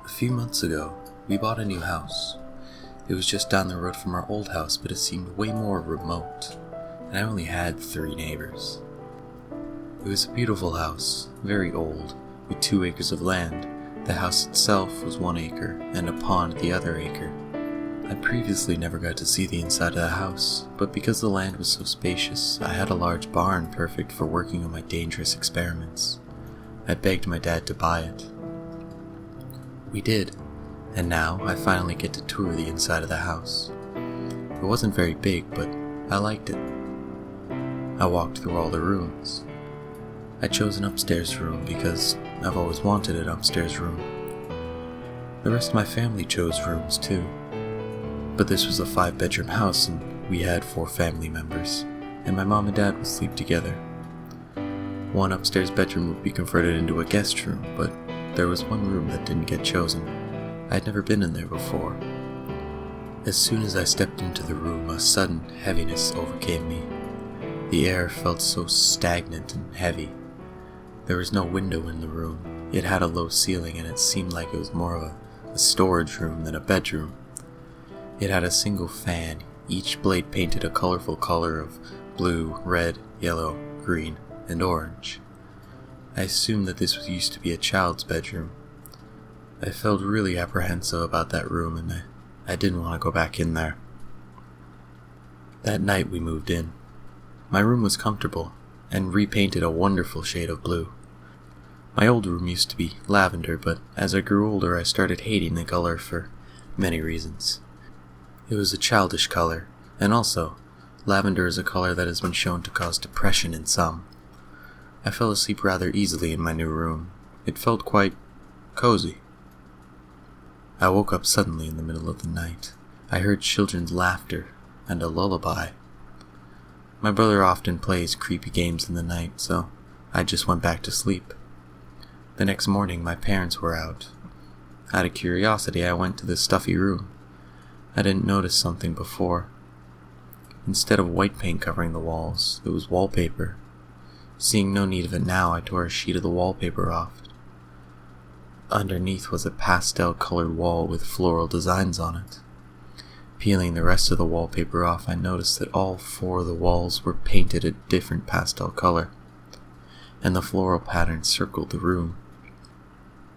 A few months ago, we bought a new house. It was just down the road from our old house, but it seemed way more remote, and I only had 3 neighbors. It was a beautiful house, very old, with 2 acres of land. The house itself was 1 acre, and a pond the other acre. I previously never got to see the inside of the house, but because the land was so spacious, I had a large barn perfect for working on my dangerous experiments. I begged my dad to buy it. We did, and now I finally get to tour the inside of the house. It wasn't very big, but I liked it. I walked through all the rooms. I chose an upstairs room because I've always wanted an upstairs room. The rest of my family chose rooms too. But this was a 5-bedroom house and we had 4 family members, and my mom and dad would sleep together. One upstairs bedroom would be converted into a guest room, but there was one room that didn't get chosen. I had never been in there before. As soon as I stepped into the room, a sudden heaviness overcame me. The air felt so stagnant and heavy. There was no window in the room. It had a low ceiling and it seemed like it was more of a storage room than a bedroom. It had a single fan, each blade painted a colorful color of blue, red, yellow, green, and orange. I assumed that this used to be a child's bedroom. I felt really apprehensive about that room and I didn't want to go back in there. That night we moved in. My room was comfortable and repainted a wonderful shade of blue. My old room used to be lavender, but as I grew older I started hating the color for many reasons. It was a childish color, and also, lavender is a color that has been shown to cause depression in some. I fell asleep rather easily in my new room. It felt quite cozy. I woke up suddenly in the middle of the night. I heard children's laughter and a lullaby. My brother often plays creepy games in the night, so I just went back to sleep. The next morning my parents were out. Out of curiosity, I went to the stuffy room. I didn't notice something before. Instead of white paint covering the walls, it was wallpaper. Seeing no need of it now, I tore a sheet of the wallpaper off. Underneath was a pastel-colored wall with floral designs on it. Peeling the rest of the wallpaper off, I noticed that all 4 of the walls were painted a different pastel color, and the floral pattern circled the room.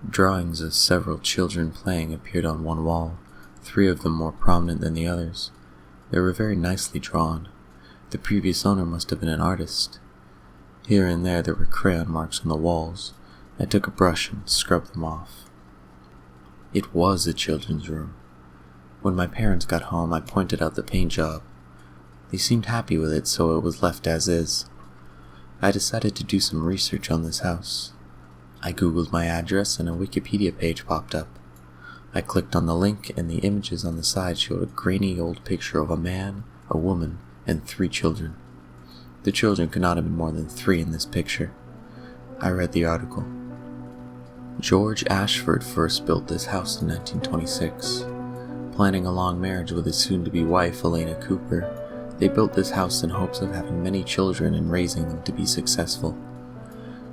Drawings of several children playing appeared on one wall, 3 of them more prominent than the others. They were very nicely drawn. The previous owner must have been an artist. Here and there were crayon marks on the walls. I took a brush and scrubbed them off. It was a children's room. When my parents got home, I pointed out the paint job. They seemed happy with it, so it was left as is. I decided to do some research on this house. I googled my address and a Wikipedia page popped up. I clicked on the link and the images on the side showed a grainy old picture of a man, a woman, and 3 children. The children could not have been more than 3 in this picture. I read the article. George Ashford first built this house in 1926. Planning a long marriage with his soon-to-be wife, Elena Cooper, they built this house in hopes of having many children and raising them to be successful.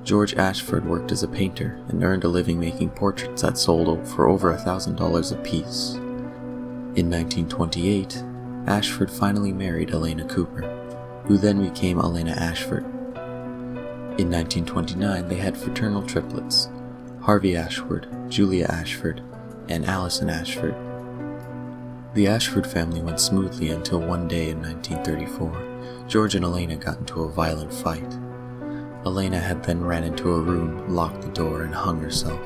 George Ashford worked as a painter and earned a living making portraits that sold for over $1,000 apiece. In 1928, Ashford finally married Elena Cooper, who then became Elena Ashford. In 1929, they had fraternal triplets, Harvey Ashford, Julia Ashford, and Allison Ashford. The Ashford family went smoothly until one day in 1934, George and Elena got into a violent fight. Elena had then ran into a room, locked the door, and hung herself.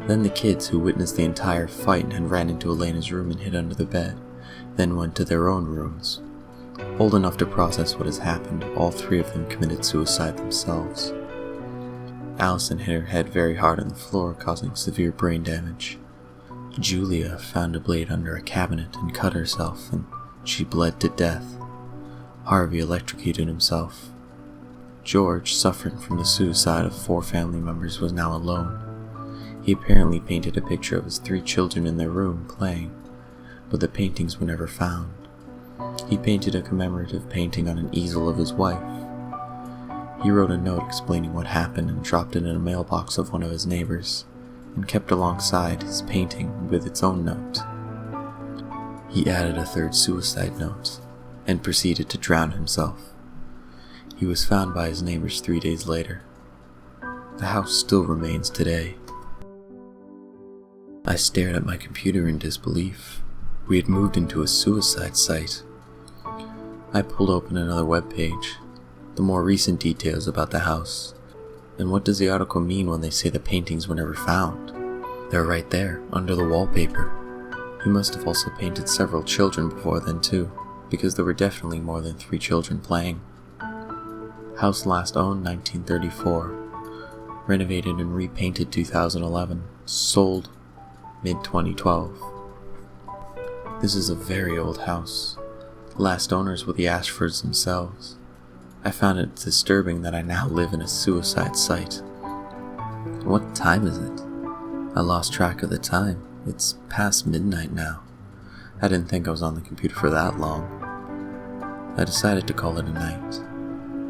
Then the kids, who witnessed the entire fight, had ran into Elena's room and hid under the bed, then went to their own rooms. Old enough to process what has happened, all 3 of them committed suicide themselves. Allison hit her head very hard on the floor, causing severe brain damage. Julia found a blade under a cabinet and cut herself, and she bled to death. Harvey electrocuted himself. George, suffering from the suicide of 4 family members, was now alone. He apparently painted a picture of his 3 children in their room playing, but the paintings were never found. He painted a commemorative painting on an easel of his wife. He wrote a note explaining what happened and dropped it in a mailbox of one of his neighbors. and kept alongside his painting with its own note. He added a third suicide note and proceeded to drown himself. He was found by his neighbors 3 days later. The house still remains today. I stared at my computer in disbelief. We had moved into a suicide site. I pulled open another web page, the more recent details about the house. And what does the article mean when they say the paintings were never found? They're right there, under the wallpaper. He must have also painted several children before then too, because there were definitely more than 3 children playing. House last owned 1934. Renovated and repainted 2011. Sold mid-2012. This is a very old house. The last owners were the Ashfords themselves. I found it disturbing that I now live in a suicide site. What time is it? I lost track of the time. It's past midnight now. I didn't think I was on the computer for that long. I decided to call it a night.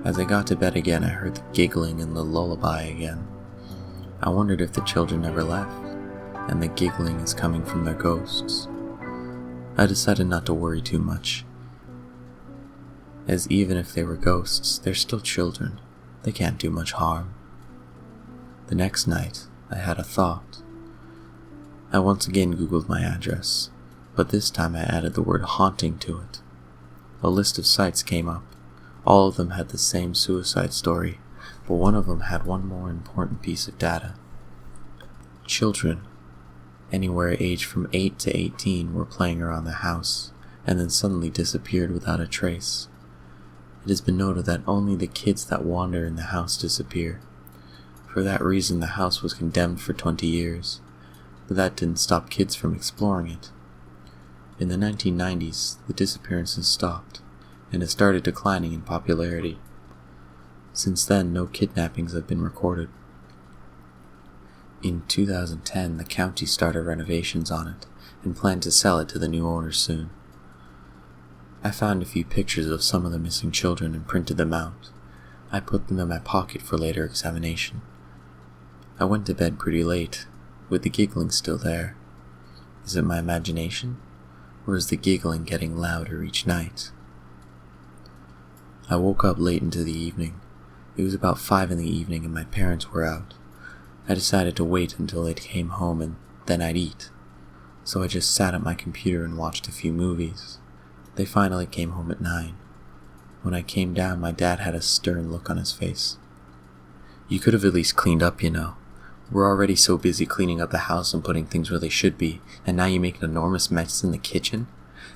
As I got to bed again, I heard the giggling and the lullaby again. I wondered if the children never left, and the giggling is coming from their ghosts. I decided not to worry too much, as even if they were ghosts, they're still children. They can't do much harm. The next night, I had a thought. I once again Googled my address, but this time I added the word haunting to it. A list of sites came up. All of them had the same suicide story, but one of them had one more important piece of data. Children, anywhere aged from 8 to 18, were playing around the house, and then suddenly disappeared without a trace. It has been noted that only the kids that wander in the house disappear. For that reason, the house was condemned for 20 years, but that didn't stop kids from exploring it. In the 1990s, the disappearances stopped, and it started declining in popularity. Since then, no kidnappings have been recorded. In 2010, the county started renovations on it, and planned to sell it to the new owners soon. I found a few pictures of some of the missing children and printed them out. I put them in my pocket for later examination. I went to bed pretty late, with the giggling still there. Is it my imagination, or is the giggling getting louder each night? I woke up late into the evening. It was about 5 in the evening and my parents were out. I decided to wait until they came home and then I'd eat. So I just sat at my computer and watched a few movies. They finally came home at 9. When I came down, my dad had a stern look on his face. "You could have at least cleaned up, you know. We're already so busy cleaning up the house and putting things where they should be, and now you make an enormous mess in the kitchen?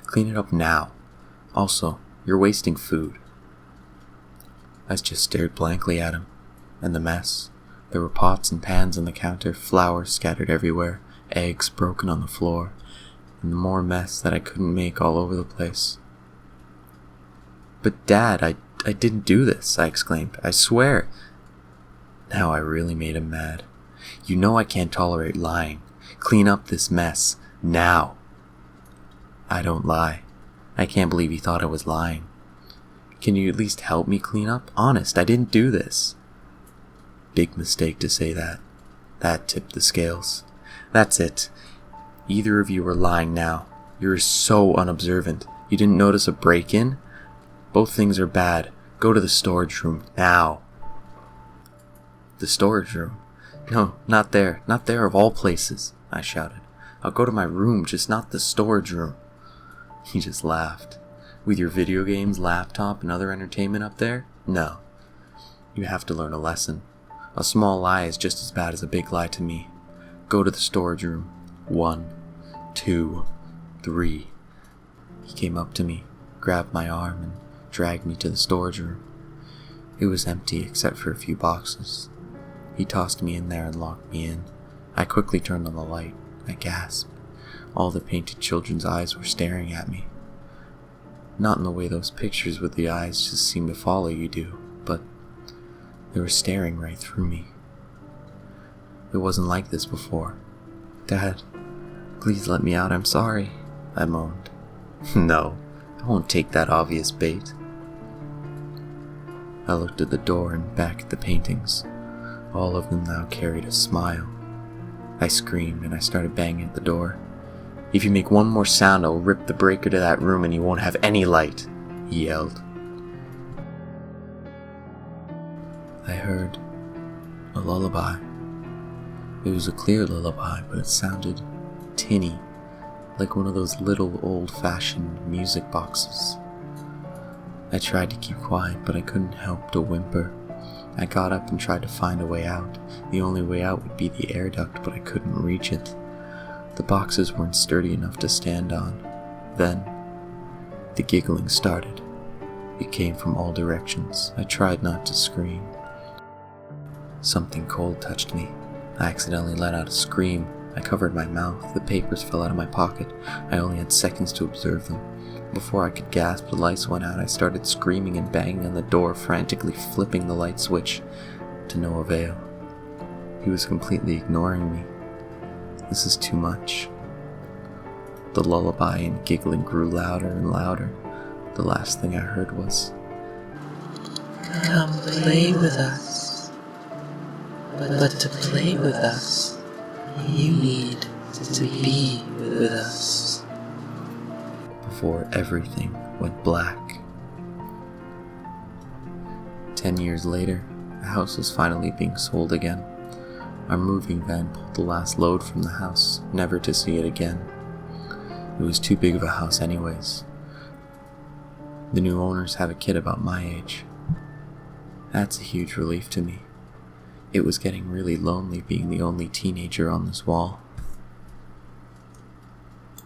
Clean it up now. Also, you're wasting food." I just stared blankly at him. And the mess. There were pots and pans on the counter, flour scattered everywhere, eggs broken on the floor, and more mess that I couldn't make all over the place. "But Dad, I didn't do this," I exclaimed. "I swear." Now I really made him mad. "You know I can't tolerate lying. Clean up this mess. Now." "I don't lie. I can't believe he thought I was lying. Can you at least help me clean up? Honest, I didn't do this." Big mistake to say that. That tipped the scales. That's it. Either of you are lying now. You're so unobservant. You didn't notice a break-in? Both things are bad. Go to the storage room, now. The storage room? No, not there. Not there of all places, I shouted. "I'll go to my room, just not the storage room." He just laughed. "With your video games, laptop, and other entertainment up there? No. You have to learn a lesson. A small lie is just as bad as a big lie to me. Go to the storage room. 1, 2, 3. He came up to me, grabbed my arm, and dragged me to the storage room. It was empty except for a few boxes. He tossed me in there and locked me in. I quickly turned on the light. I gasped. All the painted children's eyes were staring at me. Not in the way those pictures with the eyes just seem to follow you do, but they were staring right through me. It wasn't like this before. "Dad, please let me out, I'm sorry," I moaned. "No, I won't take that obvious bait." I looked at the door and back at the paintings. All of them now carried a smile. I screamed and I started banging at the door. "If you make one more sound, I'll rip the breaker to that room and you won't have any light," he yelled. I heard a lullaby. It was a clear lullaby, but it sounded tinny, like one of those little old-fashioned music boxes. I tried to keep quiet, but I couldn't help to whimper. I got up and tried to find a way out. The only way out would be the air duct, but I couldn't reach it. The boxes weren't sturdy enough to stand on. Then, the giggling started. It came from all directions. I tried not to scream. Something cold touched me. I accidentally let out a scream. I covered my mouth. The papers fell out of my pocket. I only had seconds to observe them. Before I could gasp, the lights went out. I started screaming and banging on the door, frantically flipping the light switch, to no avail. He was completely ignoring me. This is too much. The lullaby and giggling grew louder and louder. The last thing I heard was, "Come play with us. But to play with us, you need to be with us." Before everything went black. 10 years later, the house was finally being sold again. Our moving van pulled the last load from the house, never to see it again. It was too big of a house anyways. The new owners have a kid about my age. That's a huge relief to me. It was getting really lonely being the only teenager on this wall.